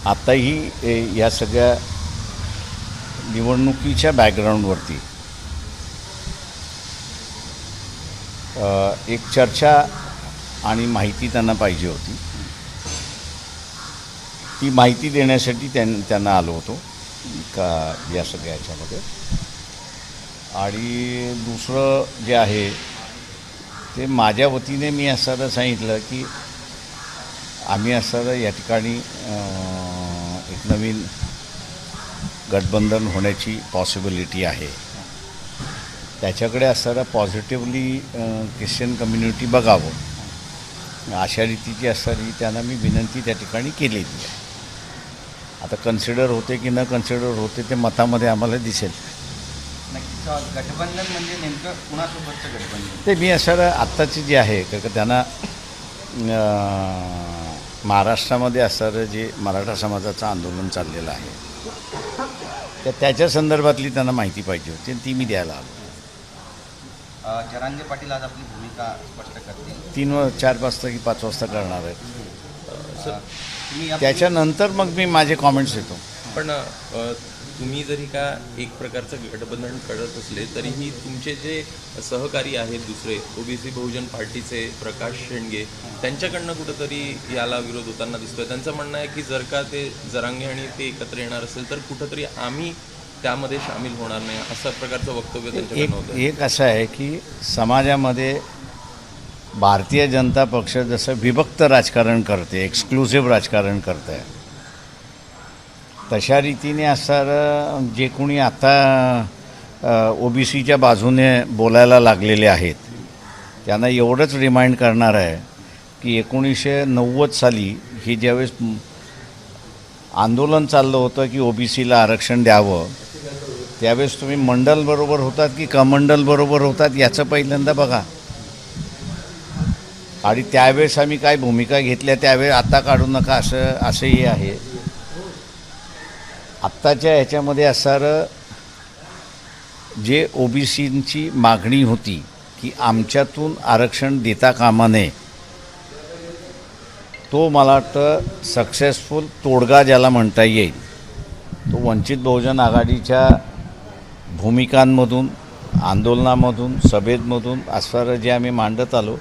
आताही या सगळ्या निवडणुकीच्या बॅकग्राऊंडवरती एक चर्चा आणि माहिती त्यांना पाहिजे होती. ती माहिती देण्यासाठी त्यांना आलो होतो का या सगळ्या ह्याच्यामध्ये. आणि दुसरं जे आहे ते माझ्या वतीने मी असं सांगितलं की आम्ही असं या ठिकाणी एक नवीन गठबंधन होण्याची पॉसिबिलिटी आहे. त्याच्याकडे असणारा पॉझिटिव्हली ख्रिश्चन कम्युनिटी बघावं अशा रीतीची असणारी त्यांना मी विनंती त्या ठिकाणी केलेली आहे. आता कन्सिडर होते की न कन्सिडर होते ते मतामध्ये आम्हाला दिसेल. नक्कीच गठबंधन म्हणजे नेमकं कुणासोबतचं गठबंधन ते मी असं आत्ताचे जे आहे का त्यांना महाराष्ट्रामध्ये असणारं जे मराठा समाजाचं आंदोलन चाललेलं आहे त्याच्या संदर्भातली त्यांना माहिती पाहिजे होती ती मी द्यायला आलो. जरांगे पाटील आज आपली भूमिका स्पष्ट करतील. 4 वाजता की 5 वाजता करणार आहेत. त्याच्यानंतर मग मी माझे कॉमेंट्स देतो. पण तुम्ही जरी का एक प्रकारचं गठबंधन करत असले तरीही तुमचे जे सहकारी आहेत दुसरे ओबीसी बहुजन पार्टीचे प्रकाश शेंडगे त्यांच्याकडनं कुठंतरी याला विरोध होताना दिसतोय. त्यांचं म्हणणं आहे की जर का ते जरांगे आणि ते एकत्र येणार असेल तर कुठंतरी आम्ही त्यामध्ये सामील होणार नाही असं प्रकारचं वक्तव्य त्यांच्याकडनं होतं. एक असं आहे की समाजामध्ये भारतीय जनता पक्ष जसं विभक्त राजकारण करते, एक्सक्लुसिव्ह राजकारण करत आहे, तशा रीतीने असणारं जे कोणी आता ओबीसीच्या बाजूने बोलायला लागलेले आहेत त्यांना एवढंच रिमाइंड करणार आहे की 1990 साली हे ज्यावेळेस आंदोलन चाललं होतं की ओबीसीला आरक्षण द्यावं त्यावेळेस तुम्ही मंडलबरोबर होतात की कमंडलबरोबर होतात याचं पहिल्यांदा बघा. आणि त्यावेळेस आम्ही काय भूमिका घेतल्या त्यावेळेस आता काढू नका असंही आहे. आत्ताच्या ह्याच्यामध्ये असणारं जे ओबीसींची मागणी होती की आमच्यातून आरक्षण देता कामा नये तो मला वाटतं सक्सेसफुल तोडगा ज्याला म्हणता येईल तो वंचित बहुजन आघाडीच्या भूमिकांमधून आंदोलनामधून सभेमधून असणारं जे आम्ही मांडत आलो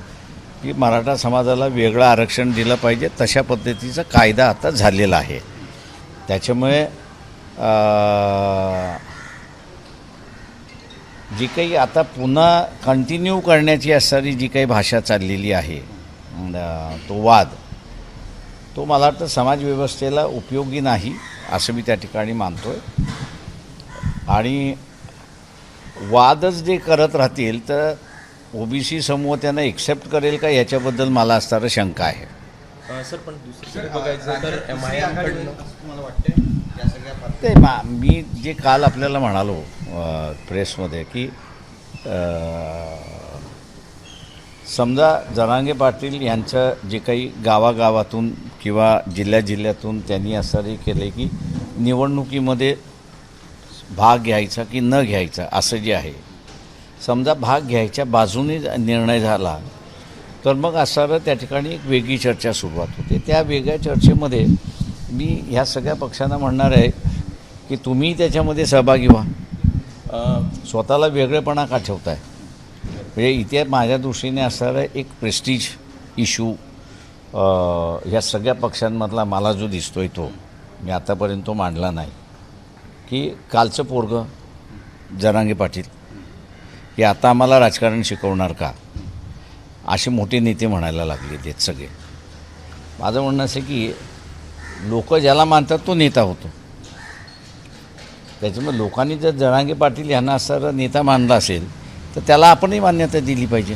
की मराठा समाजाला वेगळं आरक्षण दिलं पाहिजे तशा पद्धतीचा कायदा आता झालेला आहे. त्याच्यामुळे जी काही आता पुन्हा कंटिन्यू करण्याची असणारी जी काही भाषा चाललेली आहे तो वाद तो मला वाटतं समाजव्यवस्थेला उपयोगी नाही असं मी त्या ठिकाणी मानतो आहे. आणि वादच जे करत राहतील तर ओबीसी समूह त्यांना एक्सेप्ट करेल का याच्याबद्दल मला असणारं शंका आहे. सर पण दुसरीकडे बघायचं तर MIM मला वाटते या सगळ्या ते मी जे काल आपल्याला म्हणालो प्रेसमध्ये की समजा जरांगे पाटील यांचं जे काही गावागावातून किंवा जिल्ह्यातून त्यांनी असं केलं की निवडणुकीमध्ये भाग घ्यायचा की न घ्यायचा असं जे आहे समजा भाग घ्यायच्या बाजूने निर्णय झाला तर मग असं त्या ठिकाणी एक वेगळी चर्चा सुरुवात होते. त्या वेगळ्या चर्चेमध्ये मी ह्या सगळ्या पक्षांना म्हणणार आहे की तुम्ही त्याच्यामध्ये सहभागी व्हा. स्वतःला वेगळेपणा का ठेवताय. म्हणजे इथे माझ्या दृष्टीने असणारा एक प्रेस्टीज इश्यू ह्या सगळ्या पक्षांमधला मला जो दिसतो आहे तो मी आतापर्यंत तो मांडला नाही की कालचं पोरगं जरांगे पाटील हे आता आम्हाला राजकारण शिकवणार का असे मोठे नेते म्हणायला लागले ते सगळे. माझं म्हणणं असं की लोक ज्याला मानतात तो नेता होतो. त्याच्यामुळे लोकांनी जर जरांगे पाटील यांना असं नेता मानला असेल तर त्याला आपणही मान्यता दिली पाहिजे.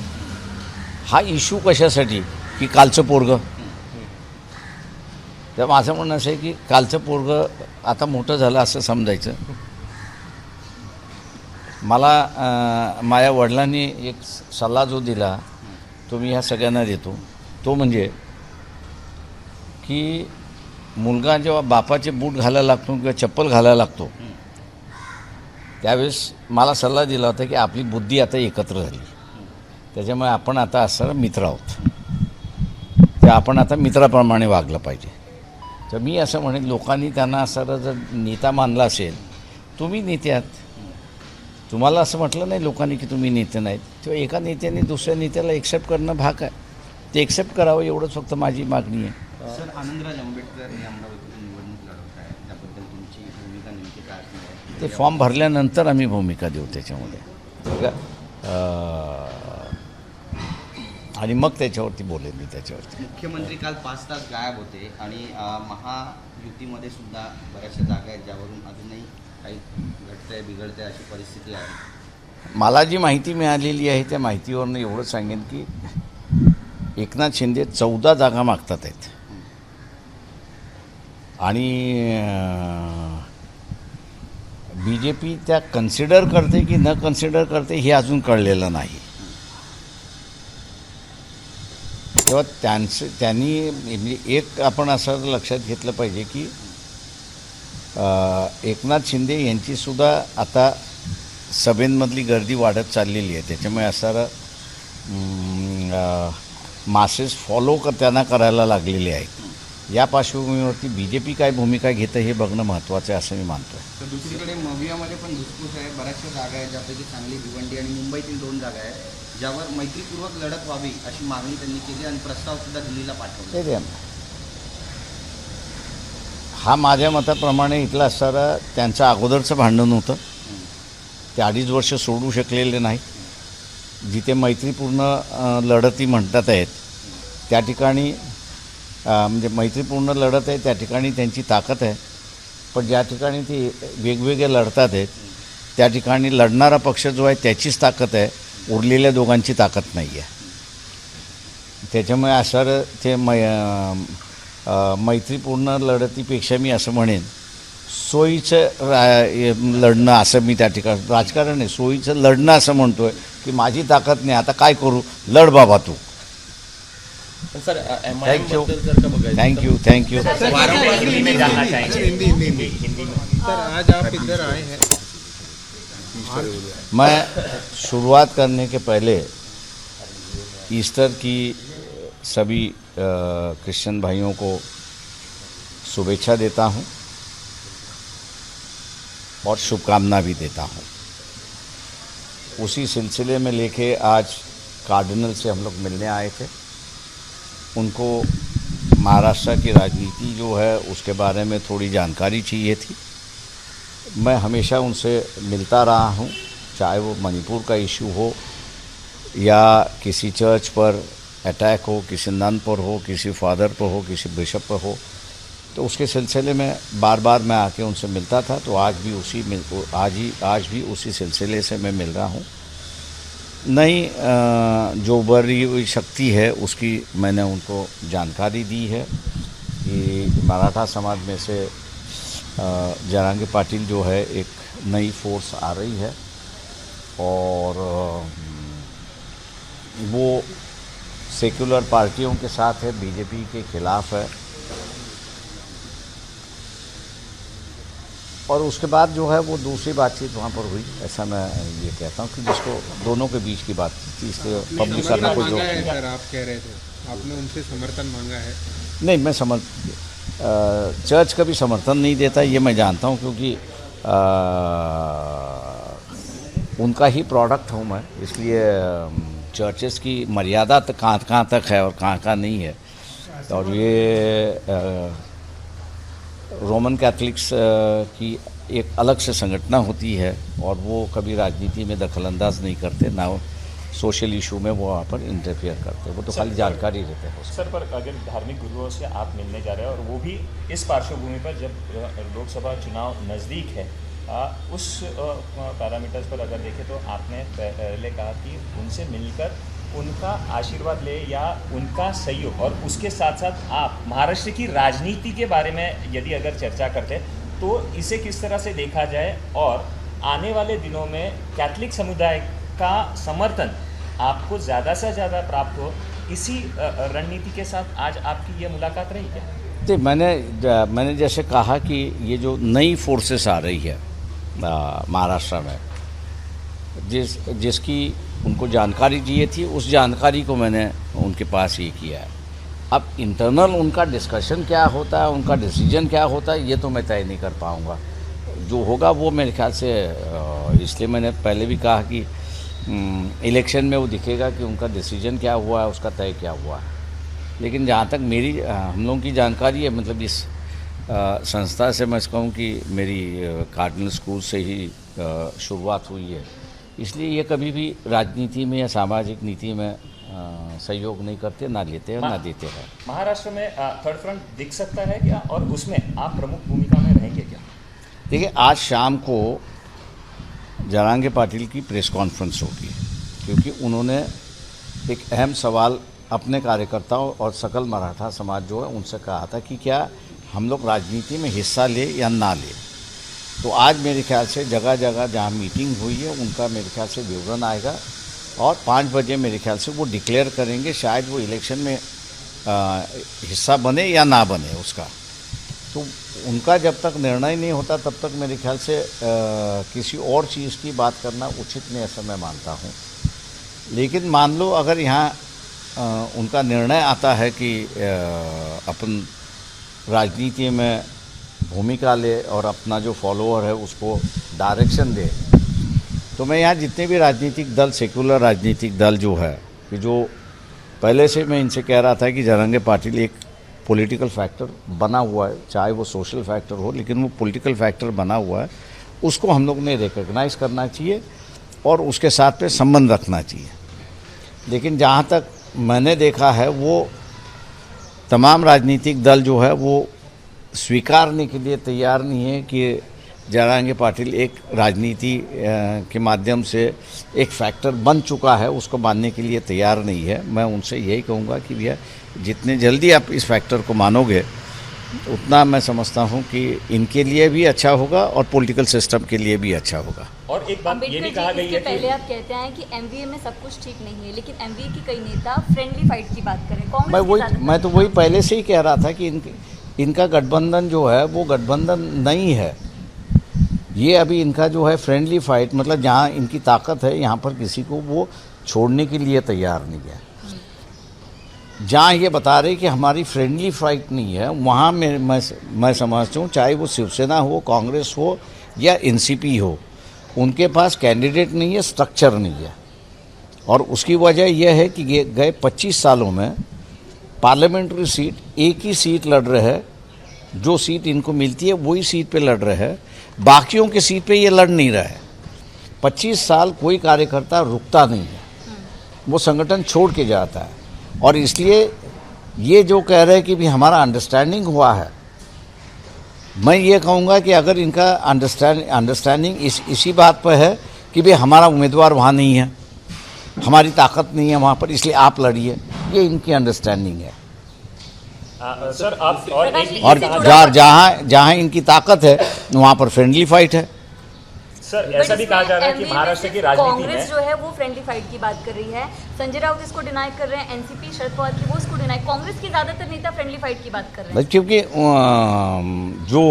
हा इश्यू कशासाठी की कालचं पोरगं. तर माझं म्हणणं असं आहे की कालचं पोरगं आता मोठं झालं असं समजायचं. मला माझ्या वडिलांनी एक सल्ला जो दिला तो मी ह्या सगळ्यांना देतो. तो म्हणजे की मुलगा जेव्हा बापाचे बूट घालायला लागतो किंवा चप्पल घालायला लागतो त्यावेळेस मला सल्ला दिला होता की आपली बुद्धी आता एकत्र झाली त्याच्यामुळे आपण आता असं मित्र आहोत तर आपण आता मित्राप्रमाणे वागलं पाहिजे. तर मी असं म्हणेन लोकांनी त्यांना असं जर नेता मानला असेल, तुम्ही नेते आहात, तुम्हाला असं म्हटलं नाही लोकांनी की तुम्ही नेते नाहीत, तेव्हा एका नेत्याने दुसऱ्या नेत्याला एक्सेप्ट करणं भाग आहे, ते एक्सेप्ट करावं एवढंच फक्त माझी मागणी आहे. सर, आनंदराज आंबेडकर हे अमरावतीतून निवडणूक लढवत आहे, त्याबद्दल तुमची भूमिका नेमकी काय असणार आहे? ते फॉर्म भरल्यानंतर आम्ही भूमिका देऊ त्याच्यामध्ये, ठीक आहे. आणि मग त्याच्यावरती बोलेन मी त्याच्यावरती. मुख्यमंत्री काल 5 तास गायब होते आणि महायुतीमध्ये सुद्धा बऱ्याचशा जागा आहेत ज्यावरून अजूनही काही घडतंय बिघडतंय अशी परिस्थिती आहे. मला जी माहिती मिळालेली आहे त्या माहितीवरनं एवढं सांगेन की एकनाथ शिंदे 14 जागा मागतात आहेत आणि BJP त्या कन्सिडर करते की न कन्सिडर करते हे अजून कळलेलं नाही. तेव्हा त्यांनी म्हणजे एक आपण असं लक्षात घेतलं पाहिजे की एकनाथ शिंदे यांचीसुद्धा आता सभेंमधली गर्दी वाढत चाललेली आहे, त्याच्यामुळे असं मासेस फॉलो त्यांना करायला लागलेले आहेत. या पार्श्वभूमीवरती BJP काय भूमिका घेतं हे बघणं महत्त्वाचं आहे असं मी मानतो आहे. तर दुसरीकडे मवियामध्ये पण धुसफूस आहे, बऱ्याचशा जागा आहेत ज्यापैकी सांगली, भिवंडी आणि मुंबईतील 2 जागा आहेत ज्यावर मैत्रीपूर्वक लढत व्हावी अशी मागणी त्यांनी केली आणि प्रस्तावसुद्धा दिल्लीला पाठवला. ते हा माझ्या मताप्रमाणे इथलं असणारं त्यांचं अगोदरचं भांडण होतं, ते 2.5 वर्ष सोडू शकलेले नाही. जिथे मैत्रीपूर्ण लढती म्हणतात आहेत त्या ठिकाणी म्हणजे मैत्रीपूर्ण लढत आहे त्या ठिकाणी त्यांची ताकद आहे, पण ज्या ठिकाणी ती वेगवेगळे लढतात आहेत त्या ठिकाणी लढणारा पक्ष जो आहे त्याचीच ताकद आहे, उरलेल्या दोघांची ताकद नाही आहे. त्याच्यामुळे असं ते मैत्रीपूर्ण लढतीपेक्षा मी असं म्हणेन सोयीचं लढणं असं मी त्या ठिकाणी राजकारण आहे, सोयीचं लढणं असं म्हणतो आहे की माझी ताकद नाही आता काय करू, लढ बाबा तू. पण सर थँक्यू बद्दल जर का बघायचं थँक्यू. सर आज आप इधर आए हैं, मैं शुरुआत करने के पहले ईस्टर की सभी क्रिश्चियन भाइयों को शुभेच्छा देता हूं और शुभकामना भी देता हूं. उसी सिलसिले में लेके आज कार्डिनल से हम लोग मिलने आए थे. उनको महाराष्ट्र की राजनीति जो है उसके बारे में थोड़ी जानकारी चाहिए थी. मैं हमेशा उनसे मिलता रहा हूं, चाहे वो मणिपुर का इशू हो या किसी चर्च पर अटैक हो, किसी नन पर हो, किसी फादर पर हो, किसी बिशप पर हो, तो उसके सिलसिले में बार बार मैं आके उनसे मिलता था. तो आज भी उसी सिलसिले से मैं मिल रहा हूँ. नई जो उभरी हुई शक्ति है उसकी मैंने उनको जानकारी दी है कि मराठा समाज में से जरांगे पाटिल जो है एक नई फोर्स आ रही है और वो सेक्युलर पार्टियों के साथ है, BJP के खिलाफ है. और उसके बाद जो है वो दूसरी बातचीत वहाँ पर हुई, ऐसा मैं ये कहता हूँ कि जिसको दोनों के बीच की बात थी, इसलिए पब्लिक करना कोई मांगा है सर, आप कह रहे थे आपने उनसे समर्थन मांगा है. नहीं. मैं चर्च का भी समर्थन नहीं देता, ये मैं जानता हूँ, क्योंकि उनका ही प्रोडक्ट हूँ मैं, इसलिए चर्चेस की मर्यादा तक कहाँ तक है और कहाँ नहीं है. और ये रोमन कैथलिक्स की एक अलग से संगठना होती है और वो कभी राजनीति में दखलंदाज नहीं करते, ना सोशल इशू में वो वहाँ पर इंटरफेयर करते, वो तो खाली जानकारी देते हैं. सर, पर अगर धार्मिक गुरुओं से आप मिलने जा रहे हैं और वो भी इस पार्श्वभूमि पर जब लोकसभा चुनाव नज़दीक है, उस पैरामीटर्स पर अगर देखें तो आपने पहले कहा कि उनसे मिलकर उनका आशीर्वाद ले या उनका सहयोग, और उसके साथ साथ आप महाराष्ट्र की राजनीति के बारे में यदि अगर चर्चा करते तो इसे किस तरह से देखा जाए और आने वाले दिनों में कैथलिक समुदाय का समर्थन आपको ज़्यादा से ज़्यादा प्राप्त हो, इसी रणनीति के साथ आज आपकी ये मुलाकात रही क्या? तो मैंने जैसे कहा कि ये जो नई फोर्सेस आ रही है महाराष्ट्र में, जिसकी उनको जानकारी चाहिए थी, उस जानकारी को मैंने उनके पास ये किया है. अब इंटरनल उनका डिस्कशन क्या होता है, उनका डिसीजन क्या होता है, ये तो मैं तय नहीं कर पाऊँगा। जो होगा वो मेरे ख्याल से इसलिए मैंने पहले भी कहा कि इलेक्शन में वो दिखेगा कि उनका डिसीजन क्या हुआ है, उसका तय क्या हुआ है। लेकिन जहाँ तक मेरी हम लोगों की जानकारी है, मतलब इस संस्था से मैं कहूँ कि मेरी कार्डिनल स्कूल से ही शुरुआत हुई है, इसलिए ये कभी भी राजनीति में या सामाजिक नीति में सहयोग नहीं करते, ना लेते हैं ना देते हैं। महाराष्ट्र में थर्ड फ्रंट दिख सकता है क्या, और उसमें आप प्रमुख भूमिका में रहेंगे क्या? देखिए, आज शाम को जरांगे पाटिल की प्रेस कॉन्फ्रेंस होगी, क्योंकि उन्होंने एक अहम सवाल अपने कार्यकर्ताओं और सकल मराठा समाज जो है उनसे कहा था कि क्या हम लोग राजनीति में हिस्सा ले या ना ले। तो आज मेरे ख्याल से जगह जगह जहाँ मीटिंग हुई है उनका मेरे ख्याल से विवरण आएगा, और 5 बजे मेरे ख्याल से वो डिक्लेयर करेंगे, शायद वो इलेक्शन में हिस्सा बने या ना बने उसका। तो उनका जब तक निर्णय नहीं होता तब तक मेरे ख्याल से किसी और चीज़ की बात करना उचित नहीं, ऐसा मैं मानता हूँ। लेकिन मान लो अगर यहाँ उनका निर्णय आता है कि अपन राजनीति में भूमिका ले और अपना जो फॉलोअर है उसको डायरेक्शन दे, तो मैं यहाँ जितने भी राजनीतिक दल, सेकुलर राजनीतिक दल जो है, कि जो पहले से मैं इनसे कह रहा था कि जरांगे पाटिल एक पॉलिटिकल फैक्टर बना हुआ है, चाहे वो सोशल फैक्टर हो, लेकिन वो पॉलिटिकल फैक्टर बना हुआ है, उसको हम लोग ने रिकॉग्नाइज करना चाहिए और उसके साथ में संबंध रखना चाहिए। लेकिन जहाँ तक मैंने देखा है, वो तमाम राजनीतिक दल जो है वो स्वीकारने के लिए तैयार नहीं है कि जरांगे पाटिल एक राजनीति के माध्यम से एक फैक्टर बन चुका है, उसको मानने के लिए तैयार नहीं है। मैं उनसे यही कहूँगा कि भैया जितने जल्दी आप इस फैक्टर को मानोगे उतना मैं समझता हूँ कि इनके लिए भी अच्छा होगा और पॉलिटिकल सिस्टम के लिए भी अच्छा होगा। और एक बात ये भी कहा गई है कि पहले आप कहते हैं कि एमवीए में सब कुछ ठीक नहीं है, लेकिन एमवीए की कई नेता फ्रेंडली फाइट की बात करें, कांग्रेस मैं तो वही पहले से ही कह रहा था कि इनका गठबंधन जो है वो गठबंधन नहीं है। ये अभी इनका जो है फ्रेंडली फाइट, मतलब जहाँ इनकी ताकत है यहाँ पर किसी को वो छोड़ने के लिए तैयार नहीं है। जहाँ ये बता रहे कि हमारी फ्रेंडली फाइट नहीं है, वहाँ मैं समझता हूँ चाहे वो शिवसेना हो, कांग्रेस हो या एनसीपी हो, उनके पास कैंडिडेट नहीं है, स्ट्रक्चर नहीं है। और उसकी वजह यह है कि ये गए 25 सालों में पार्लियामेंट्री सीट एक ही सीट लड़ रहे हैं, जो सीट इनको मिलती है वही सीट पे लड़ रहे हैं, बाकियों की सीट पे ये लड़ नहीं रहे। 25 साल कोई कार्यकर्ता रुकता नहीं है, वो संगठन छोड़ के जाता है। और इसलिए ये जो कह रहे हैं कि भी हमारा अंडरस्टैंडिंग हुआ है, मैं ये कहूँगा कि अगर इनका अंडरस्टैंडिंग इसी बात पर है कि भाई हमारा उम्मीदवार वहाँ नहीं है, हमारी ताकत नहीं है वहाँ पर, इसलिए आप लड़िए, ये इनकी अंडरस्टैंडिंग है। सर आप और जहाँ इनकी ताकत है वहाँ पर फ्रेंडली फाइट है। सर ऐसा भी कहा जा रहा है कि महाराष्ट्र की राजनीति कांग्रेस में जो है वो फ्रेंडली फाइट की बात कर रही है, संजय राउत इसको डिनाई कर रहे हैं, एनसीपी शरद पवार की वो इसको डिनाई, कांग्रेस के ज्यादातर नेता फ्रेंडली फाइट की बात कर रहे हैं। क्योंकि जो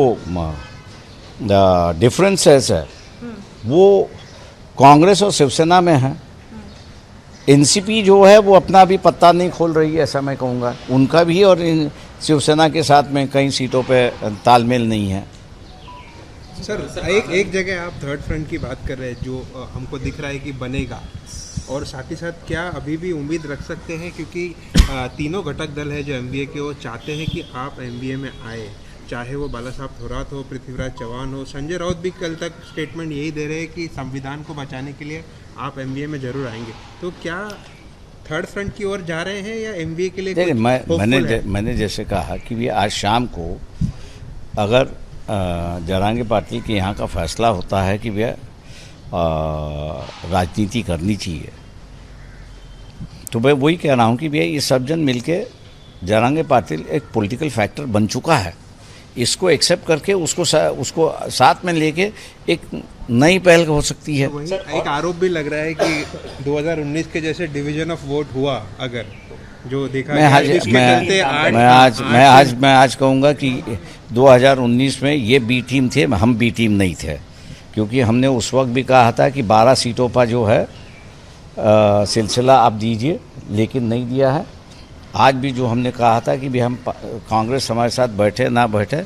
डिफरेंसेस है वो कांग्रेस और शिवसेना में है। एनसीपी जो है वो अपना भी पत्ता नहीं खोल रही है, ऐसा मैं कहूँगा। उनका भी और शिवसेना के साथ में कई सीटों पे तालमेल नहीं है। सर एक जगह आप थर्ड फ्रंट की बात कर रहे हैं जो हमको दिख रहा है कि बनेगा, और साथ ही साथ क्या अभी भी उम्मीद रख सकते हैं, क्योंकि तीनों घटक दल है जो एमवीए के, वो चाहते हैं कि आप एमवीए में आए, चाहे वो बाला साहब थोराट हो, पृथ्वीराज चौहान हो, संजय राउत भी कल तक स्टेटमेंट यही दे रहे हैं कि संविधान को बचाने के लिए आप एमवीए में जरूर आएंगे। तो क्या थर्ड फ्रंट की ओर जा रहे हैं या एमवीए के लिए? मैंने जैसे कहा कि भी आज शाम को अगर जरांगे पाटिल के यहाँ का फैसला होता है कि भैया राजनीति करनी चाहिए, तो मैं वही कह रहा हूँ कि भैया ये सब जन मिलके जरांगे पाटिल एक पॉलिटिकल फैक्टर बन चुका है, इसको एक्सेप्ट करके उसको साथ में लेके एक नई पहल हो सकती है। वही एक आरोप भी लग रहा है कि 2019 के जैसे डिवीजन ऑफ वोट हुआ, अगर जो देखा मैं आज कहूँगा कि 2019 में ये बी टीम थे, हम बी टीम नहीं थे, क्योंकि हमने उस वक्त भी कहा था कि 12 सीटों पर जो है सिलसिला आप दीजिए, लेकिन नहीं दिया है। आज भी जो हमने कहा था कि भी हम कांग्रेस हमारे साथ बैठे ना बैठे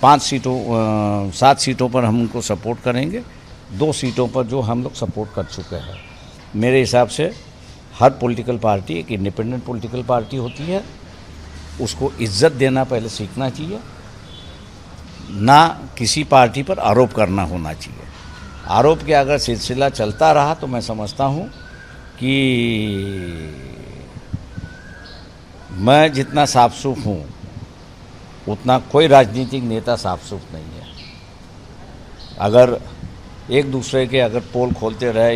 7 सीटों पर हम उनको सपोर्ट करेंगे। 2 सीटों पर जो हम लोग सपोर्ट कर चुके हैं। मेरे हिसाब से हर पॉलिटिकल पार्टी एक इंडिपेंडेंट पॉलिटिकल पार्टी होती है, उसको इज्जत देना पहले सीखना चाहिए, ना किसी पार्टी पर आरोप करना होना चाहिए। आरोप के अगर सिलसिला चलता रहा तो मैं समझता हूँ कि मैं जितना साफसूफ हूँ उतना कोई राजनीतिक नेता साफसूफ नहीं है। अगर एक दूसरे के अगर पोल खोलते रहे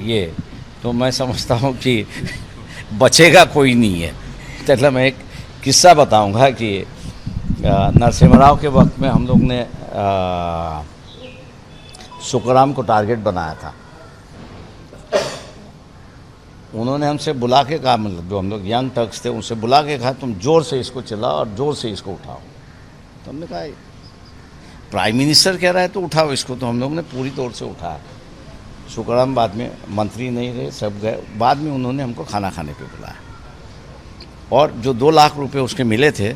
ये तो मैं समझता हूँ कि बचेगा कोई नहीं है। चलो मैं एक किस्सा बताऊंगा कि नरसिम्हा के वक्त में हम लोग ने सुखराम को टारगेट बनाया था। उन्होंने हमसे बुला के कहा, मतलब जो हम लोग यंग टक्स थे उनसे बुला के कहा तुम जोर से इसको चलाओ और जोर से इसको उठाओ। तो हमने कहा प्राइम मिनिस्टर कह रहा है तो उठाओ इसको। तो हम लोग ने पूरी तौर से उठाया। सुखराम बाद में मंत्री नहीं रहे, सब गए। बाद में उन्होंने हमको खाना खाने पे बुलाया और जो 2 लाख रुपए उसके मिले थे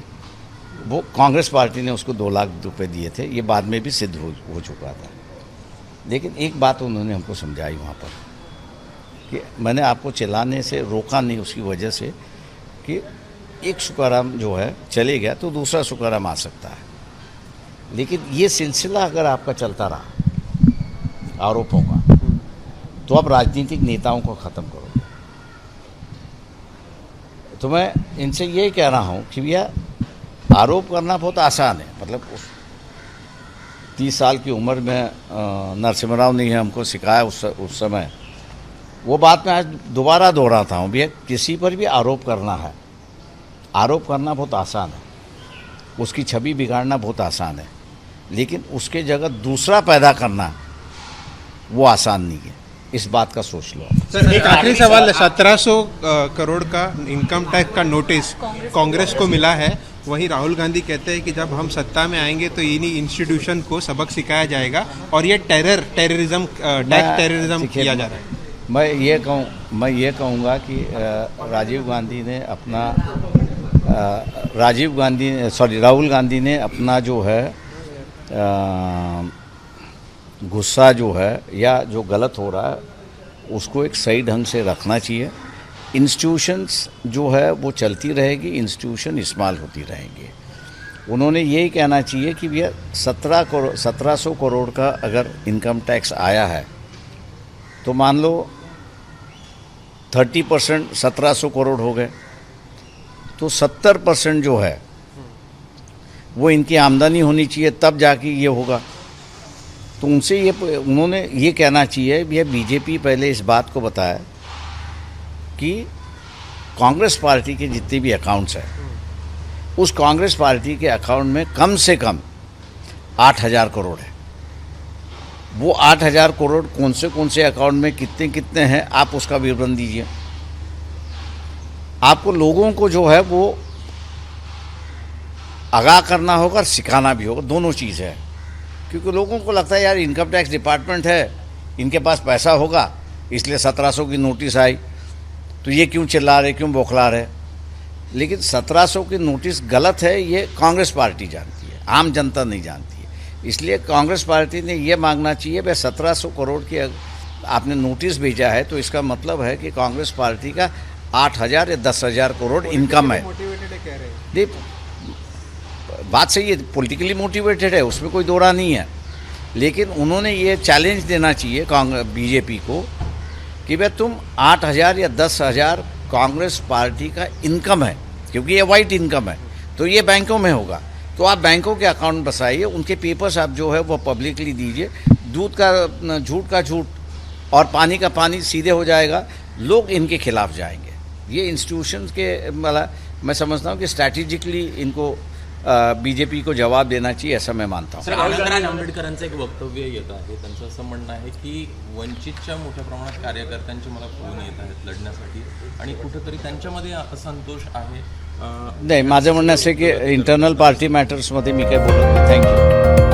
वो कांग्रेस पार्टी ने उसको 2 लाख रुपए दिए थे। ये बाद में भी सिद्ध हो चुका था। लेकिन एक बात उन्होंने हमको समझाई वहाँ पर कि मैंने आपको चलाने से रोका नहीं, उसकी वजह से कि एक सुखराम जो है चले गया तो दूसरा सुखराम आ सकता है। लेकिन ये सिलसिला अगर आपका चलता रहा आरोपों का तो आप राजनीतिक नेताओं को ख़त्म करोगे। तो मैं इनसे ये कह रहा हूँ कि भैया आरोप करना बहुत आसान है। मतलब 30 साल की उम्र में नरसिम्हा राव ने हमको सिखाया उस समय। वो बात मैं आज दोबारा दोहराता हूँ भैया, किसी पर भी आरोप करना है, आरोप करना बहुत आसान है, उसकी छवि बिगाड़ना बहुत आसान है, लेकिन उसके जगह दूसरा पैदा करना वो आसान नहीं है। इस बात का सोच लो। सर एक आखिरी सवाल है। 1700 करोड़ का इनकम टैक्स का नोटिस कांग्रेस को मिला है। वहीं राहुल गांधी कहते हैं कि जब हम सत्ता में आएंगे तो इन्हीं इंस्टीट्यूशन को सबक सिखाया जाएगा और ये टेररिज्म किया जा रहा है। मैं ये कहूँगा कि राहुल गांधी ने अपना जो है गुस्सा जो है या जो गलत हो रहा है उसको एक सही ढंग से रखना चाहिए। इंस्टीट्यूशंस जो है वो चलती रहेगी, इंस्टीट्यूशन इस्तेमाल होती रहेंगी। उन्होंने यही कहना चाहिए कि भैया 1700 करोड़ का अगर इनकम टैक्स आया है तो मान लो 30% 1700 करोड़ हो गए तो 70% जो है वो इनकी आमदनी होनी चाहिए, तब जाके ये होगा। तो उन्होंने ये कहना चाहिए भैया बीजेपी पहले इस बात को बताया कि कांग्रेस पार्टी के जितने भी अकाउंट्स हैं उस कांग्रेस पार्टी के अकाउंट में कम से कम 8000 करोड़ है। वो 8000 करोड़ कौन से अकाउंट में कितने कितने हैं आप उसका विवरण दीजिए। आपको लोगों को जो है वो आगाह करना होगा और सिखाना भी होगा, दोनों चीज़ है। क्योंकि लोगों को लगता है यार इनकम टैक्स डिपार्टमेंट है, इनके पास पैसा होगा इसलिए 1700 की नोटिस आई तो ये क्यों चिल्ला रहे, क्यों बौखला रहे। लेकिन 1700 की नोटिस गलत है ये कांग्रेस पार्टी जानती है, आम जनता नहीं जानती है। इसलिए कांग्रेस पार्टी ने ये मांगना चाहिए भाई 1700 करोड़ की आपने नोटिस भेजा है तो इसका मतलब है कि कांग्रेस पार्टी का 8000 या 10,000 करोड़ इनकम है। बात सही है, पॉलिटिकली मोटिवेटेड है, उसमें कोई दो राय नहीं है। लेकिन उन्होंने ये चैलेंज देना चाहिए बीजेपी को कि भाई तुम 8000 या 10,000 कांग्रेस पार्टी का इनकम है, क्योंकि ये वाइट इनकम है तो ये बैंकों में होगा, तो आप बैंकों के अकाउंट बसाइए, उनके पेपर्स आप जो है वो पब्लिकली दीजिए। झूठ का झूठ और पानी का पानी सीधे हो जाएगा, लोग इनके खिलाफ जाएंगे। ये इंस्टीट्यूशंस के मतलब मैं समझता हूँ कि स्ट्रॅटेजिकली इनको बीजेपी को जवाब देना चाहिए, ऐसा मैं मानता हूँ। आनंदराज आंबेडकरांचं एक वक्तव्य येत आहे, त्यांचं असं म्हणणं आहे की वंचितच्या मोठ्या प्रमाणात कार्यकर्त्यांचे मला फोन येत आहेत लढण्यासाठी आणि कुठेतरी त्यांच्यामध्ये असंतोष आहे। नाही, माझं म्हणणं असं की इंटरनल पार्टी मॅटर्समध्ये मी काही बोलत नाही। थँक्यू।